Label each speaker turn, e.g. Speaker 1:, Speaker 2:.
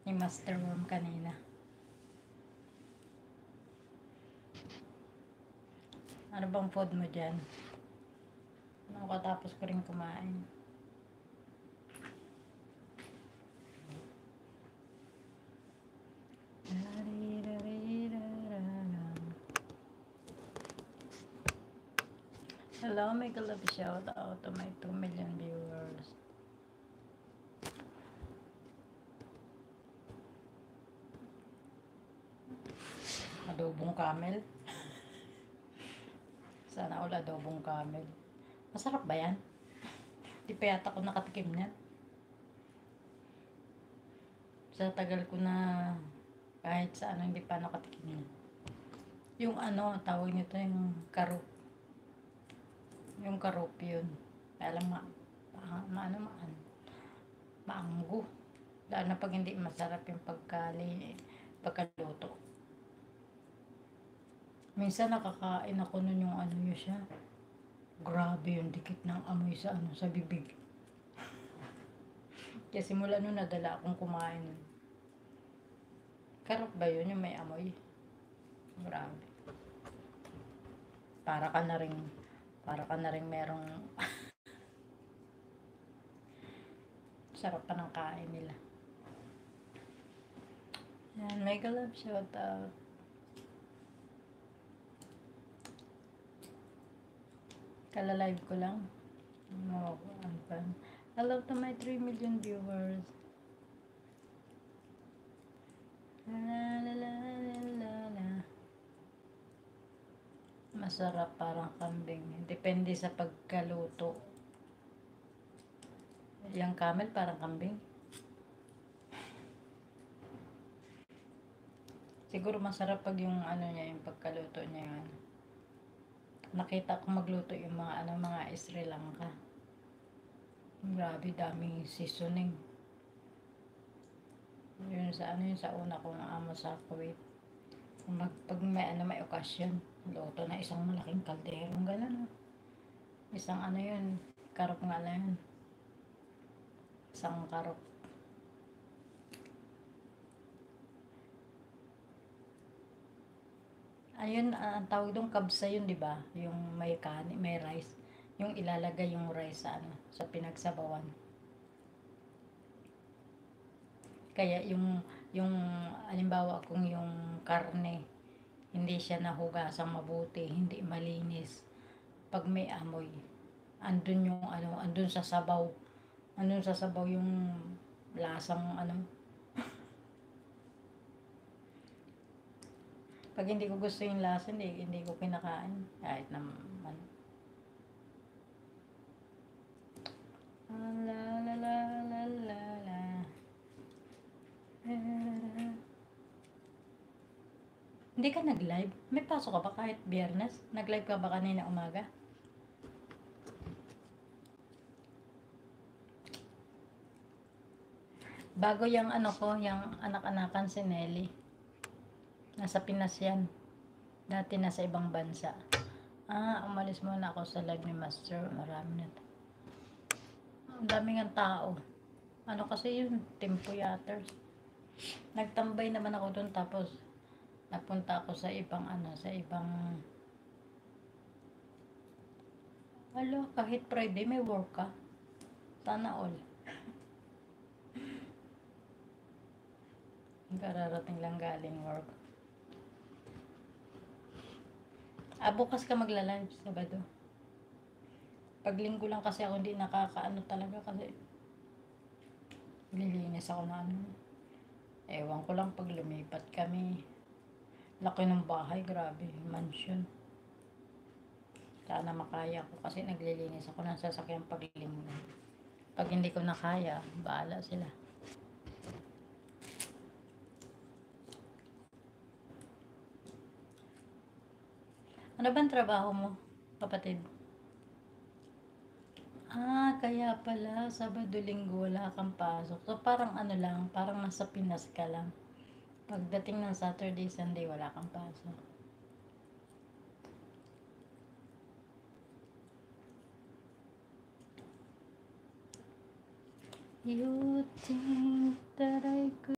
Speaker 1: Ni Master Worm kanina. Ano bang food mo dyan? Ano katapos ko rin kumain? Hello, may love shout out to my 2 million viewers. Adobong camel. Sana all adobong camel. Masarap ba yan? Di pa yata ako nakatikim niyan. Sa tagal ko na kahit sa ano hindi pa nakatikim niyan. Yung ano, tawag nito yung karop. Yung karop yun. Alam maanggo. Lalo na pag hindi masarap yung pagkaluto. Minsan nakakain ako nun yung ano yun siya. Grabe yung dikit ng amoy sa ano sa bibig. Kaya simula nun nadala akong kumain. Karop ba yun yung may amoy? Grabe. Para ka na ring merong sarap pa ng kain nila. Yan, mega love shout out. Kala-live ko lang. No, hello to my 3 million viewers. La la la la la la. Masarap parang kambing. Depende sa pagkaluto. Yung camel parang kambing. Siguro masarap pag yung ano niya, yung pagkaluto niya yun. Nakita ko magluto yung mga Sri Lanka. Grabe, daming seasoning. Yun sa una kong amo sa Kuwait. Pag may okasyon, luto na isang malaking kaldero. Ganun. Isang yun, karop nga lang yun. Isang karop. Ayun, ang tawag doon kabsa yun, di ba? Yung may kanin, may rice. Yung ilalagay yung rice sa pinagsabawan. Kaya yung halimbawa kung yung karne, hindi siya nahugasang mabuti, hindi malinis. Pag may amoy, andun sa sabaw. Andun sa sabaw yung lasang Pag hindi ko gusto yung lasa, hindi ko kinakain. Kahit naman. La la la la la la. Hindi ka nag-live? May pasok ka ba kahit Biyernes? Nag-live ka ba kanina umaga? Bago yung yung anak-anakan si Nelly. Nasa Pinas yan. Dati nasa ibang bansa. Umalis muna ako sa live ni Master. Marami na to. Ang daming ang tao. Ano kasi yun? Tempoyaters. Nagtambay naman ako doon tapos napunta ako sa ibang kahit Friday may work ka. Sana all. Kararating lang galing work. Bukas ka magla-live, Sabado. Pag linggo lang kasi ako hindi nakakaano talaga kasi lilinis ako na Ewan ko lang pag lumipat kami. Laki ng bahay, grabe, mansion. Sana makaya ko kasi naglilinis ako ng sasakyan pag linggo. Pag hindi ko nakaya, bahala sila. Ano bang trabaho mo, kapatid? Kaya pala, Sabado, Linggo, wala kang pasok. So, parang parang nasa Pinas ka lang. Pagdating ng Saturday, Sunday, wala kang pasok. You think that I could